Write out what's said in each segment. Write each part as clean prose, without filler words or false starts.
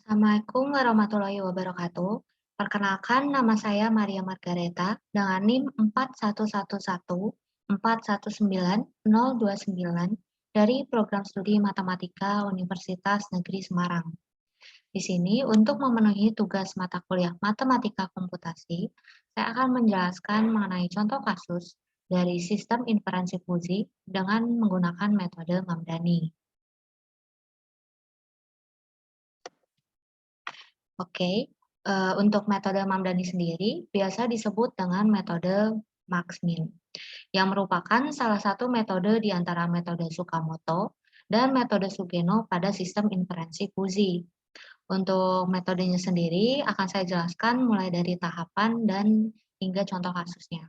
Assalamualaikum warahmatullahi wabarakatuh. Perkenalkan, nama saya Maria Margareta dengan NIM 4111419029 dari Program Studi Matematika Universitas Negeri Semarang. Di sini, untuk memenuhi tugas mata kuliah Matematika Komputasi, saya akan menjelaskan mengenai contoh kasus dari sistem inferensi fusi dengan menggunakan metode Mamdani. Oke, untuk metode Mamdani sendiri biasa disebut dengan metode Max-Min, yang merupakan salah satu metode di antara metode Tsukamoto dan metode Sugeno pada sistem inferensi fusi. Untuk metodenya sendiri akan saya jelaskan mulai dari tahapan dan hingga contoh kasusnya.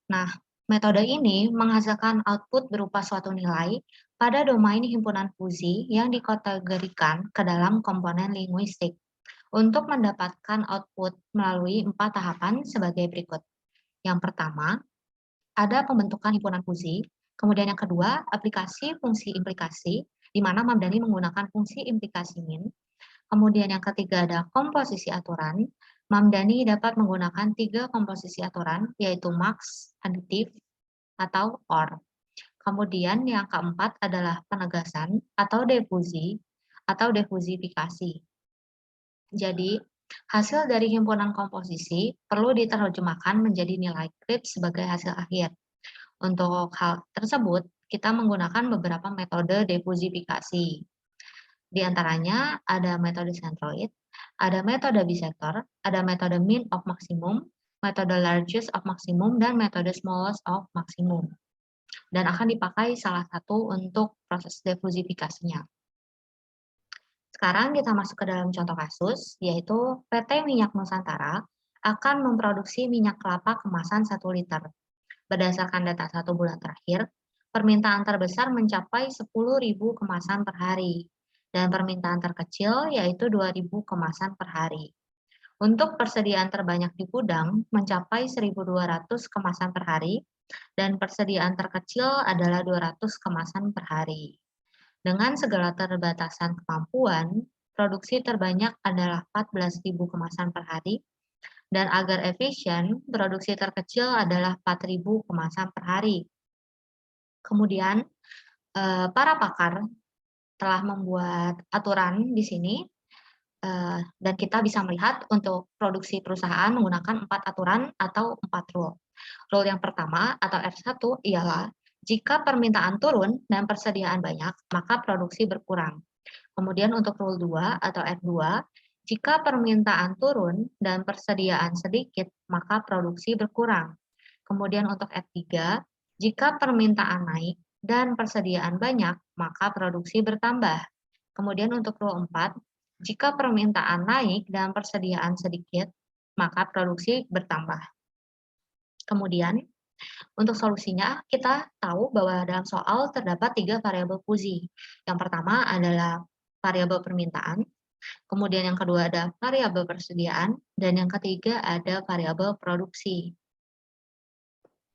Nah, metode ini menghasilkan output berupa suatu nilai pada domain himpunan fusi yang dikategorikan ke dalam komponen linguistik. Untuk mendapatkan output melalui 4 tahapan sebagai berikut. Yang pertama, ada pembentukan himpunan fusi. Kemudian yang kedua, aplikasi fungsi implikasi, di mana Mamdani menggunakan fungsi implikasi min. Kemudian yang ketiga ada komposisi aturan. Mamdani dapat menggunakan 3 komposisi aturan, yaitu max, aditif, atau OR. Kemudian yang keempat adalah penegasan atau defusifikasi. Jadi, hasil dari himpunan komposisi perlu diterjemahkan menjadi nilai krip sebagai hasil akhir. Untuk hal tersebut, kita menggunakan beberapa metode defusifikasi. Di antaranya ada metode centroid, ada metode bisector, ada metode mean of maximum, metode largest of maximum, dan metode smallest of maximum. Dan akan dipakai salah satu untuk proses defusifikasinya. Sekarang kita masuk ke dalam contoh kasus, yaitu PT Minyak Nusantara akan memproduksi minyak kelapa kemasan 1 liter. Berdasarkan data 1 bulan terakhir, permintaan terbesar mencapai 10.000 kemasan per hari, dan permintaan terkecil yaitu 2.000 kemasan per hari. Untuk persediaan terbanyak di gudang mencapai 1.200 kemasan per hari, dan persediaan terkecil adalah 200 kemasan per hari. Dengan segala keterbatasan kemampuan, produksi terbanyak adalah 14.000 kemasan per hari, dan agar efisien, produksi terkecil adalah 4.000 kemasan per hari. Kemudian, para pakar telah membuat aturan di sini, dan kita bisa melihat untuk produksi perusahaan menggunakan 4 aturan atau 4 rule. Rule yang pertama atau R1 ialah jika permintaan turun dan persediaan banyak, maka produksi berkurang. Kemudian untuk rule 2 atau R2, jika permintaan turun dan persediaan sedikit, maka produksi berkurang. Kemudian untuk R3, jika permintaan naik dan persediaan banyak, maka produksi bertambah. Kemudian untuk rule 4, jika permintaan naik dan persediaan sedikit, maka produksi bertambah. Kemudian, untuk solusinya, kita tahu bahwa dalam soal terdapat 3 variabel fusi. Yang pertama adalah variabel permintaan, kemudian yang kedua ada variabel persediaan, dan yang ketiga ada variabel produksi.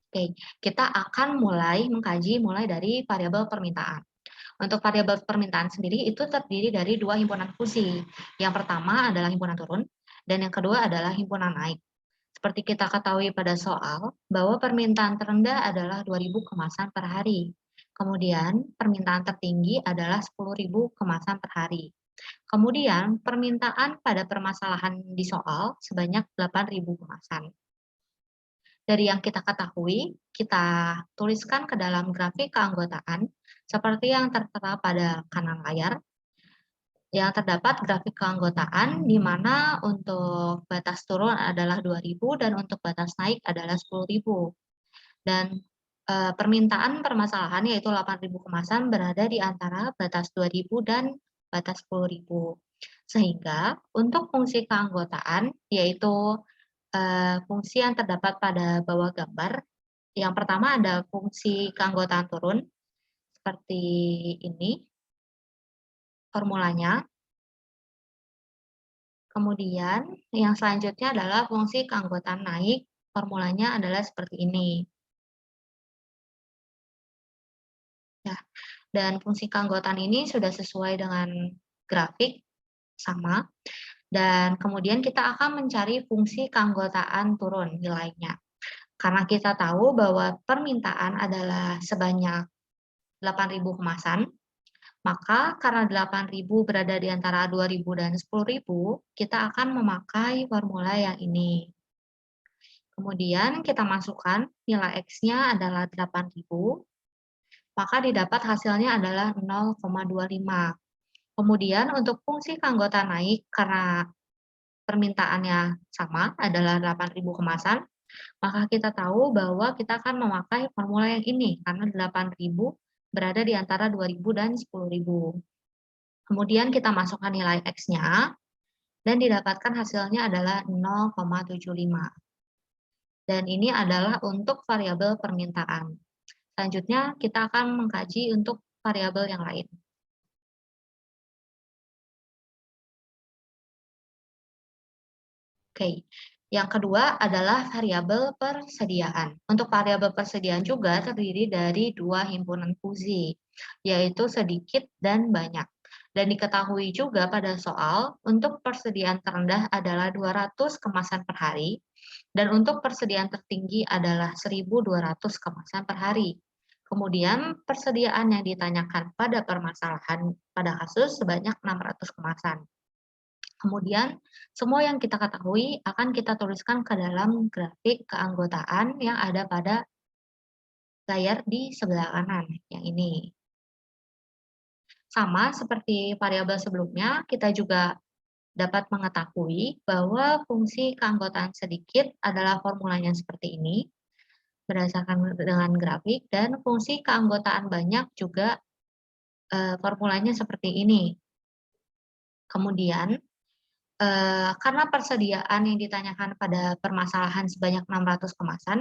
Oke, kita akan mengkaji mulai dari variabel permintaan. Untuk variabel permintaan sendiri itu terdiri dari 2 himpunan fusi. Yang pertama adalah himpunan turun, dan yang kedua adalah himpunan naik. Seperti kita ketahui pada soal, bahwa permintaan terendah adalah 2.000 kemasan per hari. Kemudian, permintaan tertinggi adalah 10.000 kemasan per hari. Kemudian, permintaan pada permasalahan di soal sebanyak 8.000 kemasan. Dari yang kita ketahui, kita tuliskan ke dalam grafik keanggotaan seperti yang tertera pada kanan layar. Yang terdapat grafik keanggotaan di mana untuk batas turun adalah 2.000 dan untuk batas naik adalah 10.000. Dan permintaan permasalahan yaitu 8.000 kemasan berada di antara batas 2.000 dan batas 10.000. Sehingga untuk fungsi keanggotaan yaitu fungsi yang terdapat pada bawah gambar. Yang pertama ada fungsi keanggotaan turun seperti ini formulanya. Kemudian yang selanjutnya adalah fungsi keanggotaan naik, formulanya adalah seperti ini. Ya, dan fungsi keanggotaan ini sudah sesuai dengan grafik sama, dan kemudian kita akan mencari fungsi keanggotaan turun nilainya. Karena kita tahu bahwa permintaan adalah sebanyak 8.000 kemasan, maka karena 8.000 berada di antara 2.000 dan 10.000, kita akan memakai formula yang ini. Kemudian kita masukkan nilai X-nya adalah 8.000, maka didapat hasilnya adalah 0,25. Kemudian untuk fungsi keanggotaan naik karena permintaannya sama adalah 8.000 kemasan, maka kita tahu bahwa kita akan memakai formula yang ini karena 8.000 berada di antara 2.000 dan 10.000. Kemudian kita masukkan nilai X-nya dan didapatkan hasilnya adalah 0,75. Dan ini adalah untuk variabel permintaan. Selanjutnya kita akan mengkaji untuk variabel yang lain. Oke, yang kedua adalah variabel persediaan. Untuk variabel persediaan juga terdiri dari dua himpunan fungsi, yaitu sedikit dan banyak. Dan diketahui juga pada soal, untuk persediaan terendah adalah 200 kemasan per hari, dan untuk persediaan tertinggi adalah 1.200 kemasan per hari. Kemudian persediaan yang ditanyakan pada permasalahan pada kasus sebanyak 600 kemasan. Kemudian, semua yang kita ketahui akan kita tuliskan ke dalam grafik keanggotaan yang ada pada layar di sebelah kanan, yang ini. Sama seperti variabel sebelumnya, kita juga dapat mengetahui bahwa fungsi keanggotaan sedikit adalah formulanya seperti ini, berdasarkan dengan grafik, dan fungsi keanggotaan banyak juga formulanya seperti ini. Kemudian, karena persediaan yang ditanyakan pada permasalahan sebanyak 600 kemasan,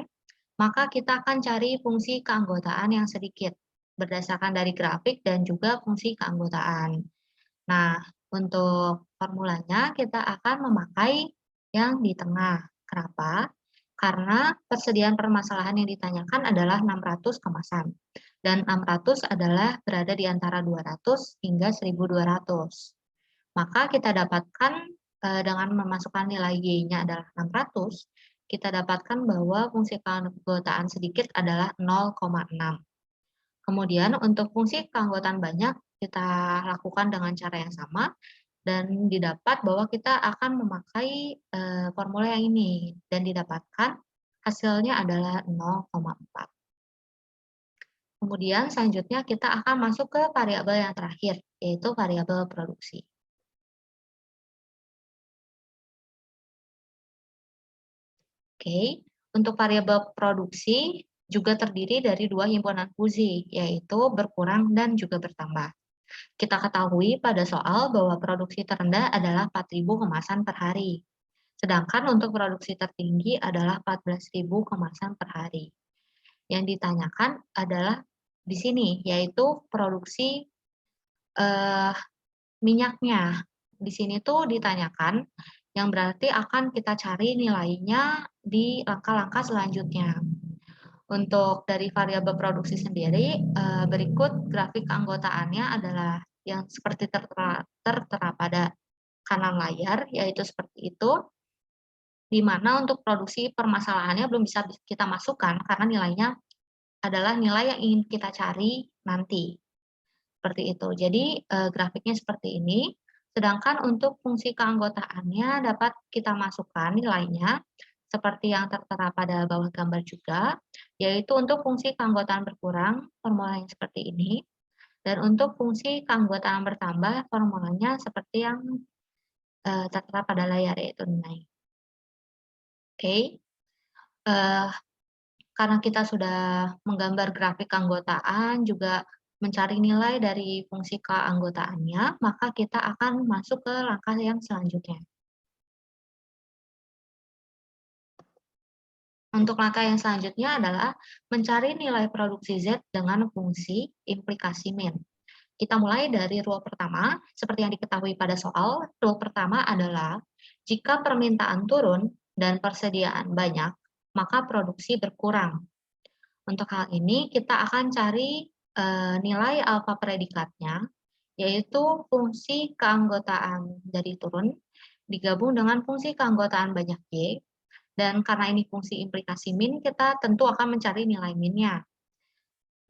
maka kita akan cari fungsi keanggotaan yang sedikit, berdasarkan dari grafik dan juga fungsi keanggotaan. Nah, untuk formulanya kita akan memakai yang di tengah. Kenapa? Karena persediaan permasalahan yang ditanyakan adalah 600 kemasan, dan 600 adalah berada di antara 200 hingga 1.200. Maka kita dapatkan dengan memasukkan nilai Y-nya adalah 600, kita dapatkan bahwa fungsi keanggotaan sedikit adalah 0,6. Kemudian untuk fungsi keanggotaan banyak, kita lakukan dengan cara yang sama, dan didapat bahwa kita akan memakai formula yang ini, dan didapatkan hasilnya adalah 0,4. Kemudian selanjutnya kita akan masuk ke variabel yang terakhir, yaitu variabel produksi. Oke, untuk variabel produksi juga terdiri dari dua himpunan fungsi, yaitu berkurang dan juga bertambah. Kita ketahui pada soal bahwa produksi terendah adalah 4.000 kemasan per hari, sedangkan untuk produksi tertinggi adalah 14.000 kemasan per hari. Yang ditanyakan adalah di sini, yaitu produksi minyaknya. Di sini tuh ditanyakan, yang berarti akan kita cari nilainya di langkah-langkah selanjutnya. Untuk dari variabel produksi sendiri, berikut grafik keanggotaannya adalah yang seperti tertera pada kanan layar, yaitu seperti itu, di mana untuk produksi permasalahannya belum bisa kita masukkan karena nilainya adalah nilai yang ingin kita cari nanti. Seperti itu. Jadi, grafiknya seperti ini, sedangkan untuk fungsi keanggotaannya dapat kita masukkan nilainya, seperti yang tertera pada bawah gambar juga, yaitu untuk fungsi keanggotaan berkurang, formulanya seperti ini, dan untuk fungsi keanggotaan bertambah, formulanya seperti yang tertera pada layar, yaitu nilai. Oke, karena kita sudah menggambar grafik keanggotaan, juga mencari nilai dari fungsi keanggotaannya, maka kita akan masuk ke langkah yang selanjutnya. Untuk langkah yang selanjutnya adalah mencari nilai produksi Z dengan fungsi implikasi min. Kita mulai dari rule pertama, seperti yang diketahui pada soal, rule pertama adalah jika permintaan turun dan persediaan banyak, maka produksi berkurang. Untuk hal ini kita akan cari nilai alfa predikatnya, yaitu fungsi keanggotaan dari turun digabung dengan fungsi keanggotaan banyak Y, dan karena ini fungsi implikasi min, kita tentu akan mencari nilai minnya.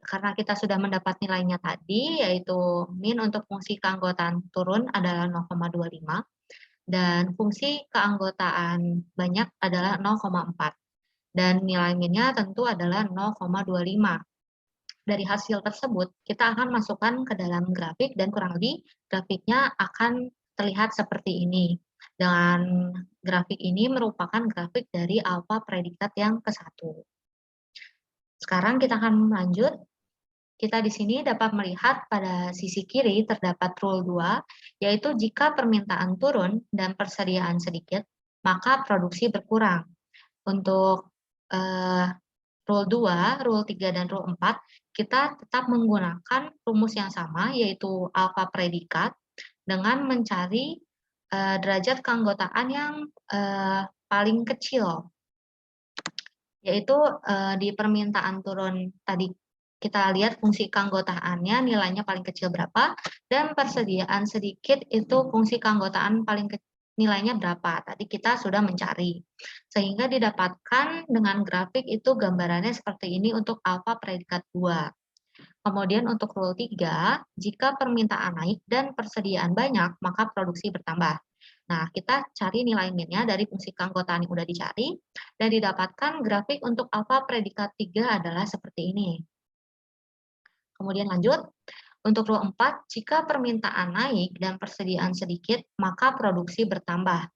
Karena kita sudah mendapat nilainya tadi, yaitu min untuk fungsi keanggotaan turun adalah 0,25, dan fungsi keanggotaan banyak adalah 0,4. Dan nilai minnya tentu adalah 0,25. Dari hasil tersebut, kita akan masukkan ke dalam grafik dan kurang lebih grafiknya akan terlihat seperti ini. Dengan grafik ini merupakan grafik dari alfa predikat yang ke-1. Sekarang kita akan lanjut. Kita di sini dapat melihat pada sisi kiri terdapat rule 2, yaitu jika permintaan turun dan persediaan sedikit, maka produksi berkurang. Untuk rule 2, rule 3, dan rule 4, kita tetap menggunakan rumus yang sama, yaitu alfa predikat, dengan mencari derajat keanggotaan yang paling kecil, yaitu di permintaan turun tadi kita lihat fungsi keanggotaannya nilainya paling kecil berapa, dan persediaan sedikit itu fungsi keanggotaan paling nilainya berapa. Tadi kita sudah mencari. Sehingga didapatkan dengan grafik itu gambarannya seperti ini untuk alfa predikat 2. Kemudian untuk rule 3, jika permintaan naik dan persediaan banyak, maka produksi bertambah. Nah, kita cari nilai minnya dari fungsi keanggotaan yang sudah dicari, dan didapatkan grafik untuk alfa predikat 3 adalah seperti ini. Kemudian lanjut, untuk rule 4, jika permintaan naik dan persediaan sedikit, maka produksi bertambah.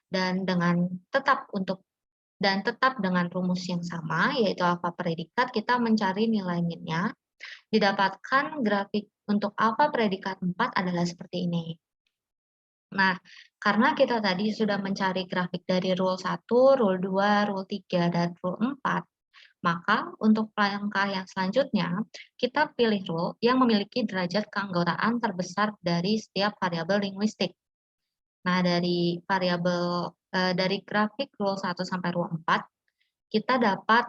Dan tetap dengan rumus yang sama, yaitu alfa predikat, kita mencari nilai minnya. Didapatkan grafik untuk alfa predikat 4 adalah seperti ini. Nah, karena kita tadi sudah mencari grafik dari rule 1, rule 2, rule 3, dan rule 4, maka untuk langkah yang selanjutnya, kita pilih rule yang memiliki derajat keanggotaan terbesar dari setiap variabel linguistik. Nah, dari grafik rule 1 sampai rule 4, kita dapat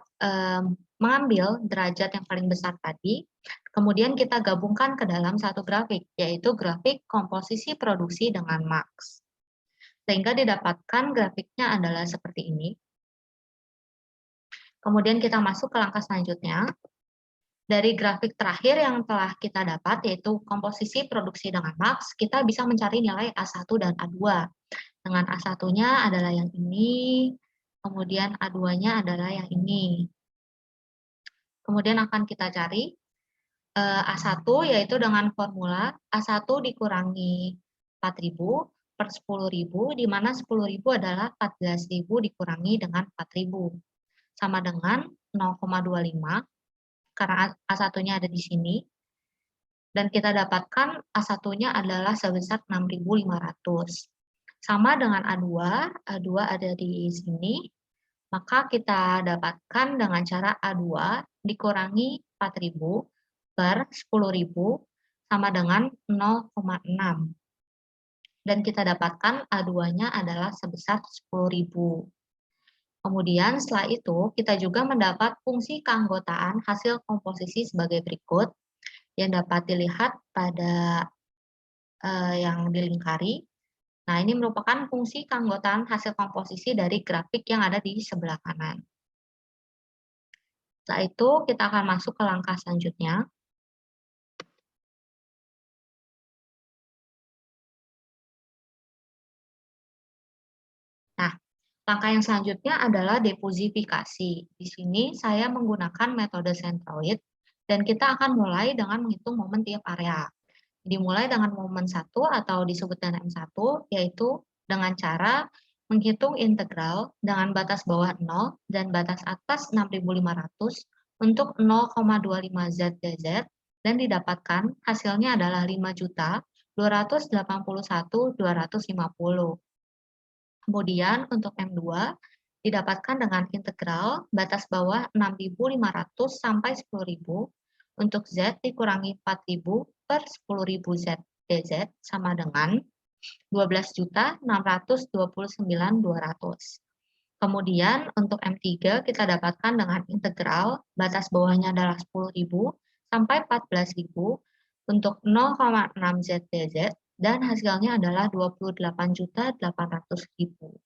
mengambil derajat yang paling besar tadi, kemudian kita gabungkan ke dalam satu grafik, yaitu grafik komposisi produksi dengan max. Sehingga didapatkan grafiknya adalah seperti ini. Kemudian kita masuk ke langkah selanjutnya. Dari grafik terakhir yang telah kita dapat, yaitu komposisi produksi dengan max, kita bisa mencari nilai A1 dan A2. Dengan A1-nya adalah yang ini, kemudian A2-nya adalah yang ini. Kemudian akan kita cari A1, yaitu dengan formula A1 dikurangi 4.000 per 10.000, di mana 10.000 adalah 14.000 dikurangi dengan 4.000. Sama dengan 0,25, karena A1-nya ada di sini, dan kita dapatkan A1-nya adalah sebesar 6.500. Sama dengan A2 ada di sini, maka kita dapatkan dengan cara A2 dikurangi 4.000 per 10.000 sama dengan 0,6. Dan kita dapatkan A2-nya adalah sebesar 10.000. Kemudian setelah itu, kita juga mendapat fungsi keanggotaan hasil komposisi sebagai berikut, yang dapat dilihat pada yang dilingkari. Nah, ini merupakan fungsi keanggotaan hasil komposisi dari grafik yang ada di sebelah kanan. Setelah itu, kita akan masuk ke langkah selanjutnya. Nah, langkah yang selanjutnya adalah deposifikasi. Di sini saya menggunakan metode centroid, dan kita akan mulai dengan menghitung momen tiap area. Dimulai dengan momen 1 atau disebut dengan M1, yaitu dengan cara menghitung integral dengan batas bawah 0 dan batas atas 6.500 untuk 0,25 ZdZ, dan didapatkan hasilnya adalah 5.281.250. Kemudian untuk M2 didapatkan dengan integral batas bawah 6.500 sampai 10.000 untuk Z dikurangi 4.000 per 10.000 Z dz sama dengan 12.629.200. Kemudian untuk M3 kita dapatkan dengan integral batas bawahnya adalah 10.000 sampai 14.000 untuk 0,6 ZTZ dan hasilnya adalah 28.800.000.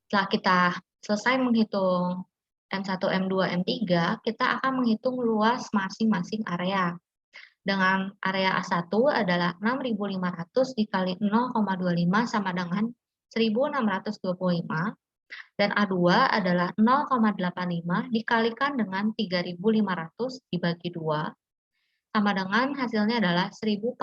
Setelah kita selesai menghitung M1, M2, M3, kita akan menghitung luas masing-masing area. Dengan area A1 adalah 6.500 dikali 0,25 sama dengan 1.625, dan A2 adalah 0,85 dikalikan dengan 3.500 dibagi 2, sama dengan hasilnya adalah 1.435.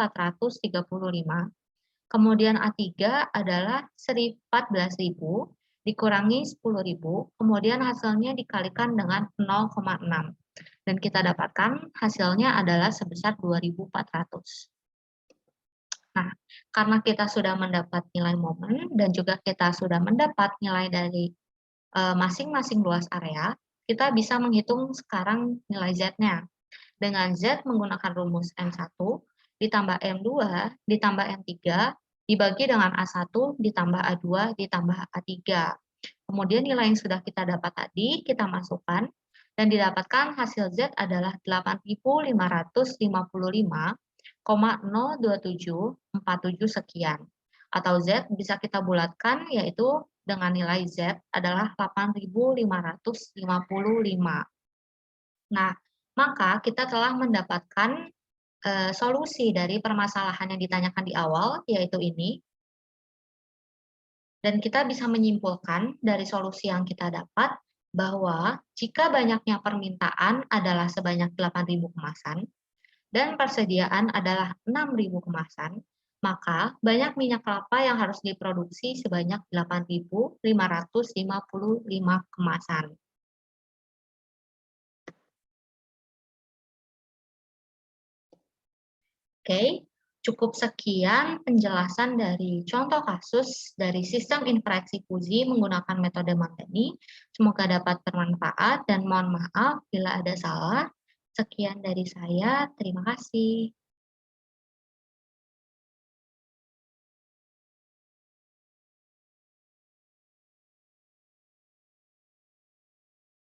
Kemudian A3 adalah 14.000 dikurangi 10.000, kemudian hasilnya dikalikan dengan 0,6. Dan kita dapatkan hasilnya adalah sebesar 2.400. Nah, karena kita sudah mendapat nilai momen dan juga kita sudah mendapat nilai dari masing-masing luas area, kita bisa menghitung sekarang nilai Z-nya. Dengan Z menggunakan rumus M1 ditambah M2 ditambah M3 dibagi dengan A1 ditambah A2 ditambah A3. Kemudian nilai yang sudah kita dapat tadi kita masukkan dan didapatkan hasil Z adalah 8.555,02747 sekian. Atau Z bisa kita bulatkan yaitu dengan nilai Z adalah 8.555. Nah, maka kita telah mendapatkan solusi dari permasalahan yang ditanyakan di awal, yaitu ini. Dan kita bisa menyimpulkan dari solusi yang kita dapat bahwa jika banyaknya permintaan adalah sebanyak 8.000 kemasan dan persediaan adalah 6.000 kemasan, maka banyak minyak kelapa yang harus diproduksi sebanyak 8.555 kemasan. Oke, cukup sekian penjelasan dari contoh kasus dari sistem interaksi fusi menggunakan metode Mantegni. Semoga dapat bermanfaat dan mohon maaf bila ada salah. Sekian dari saya, terima kasih.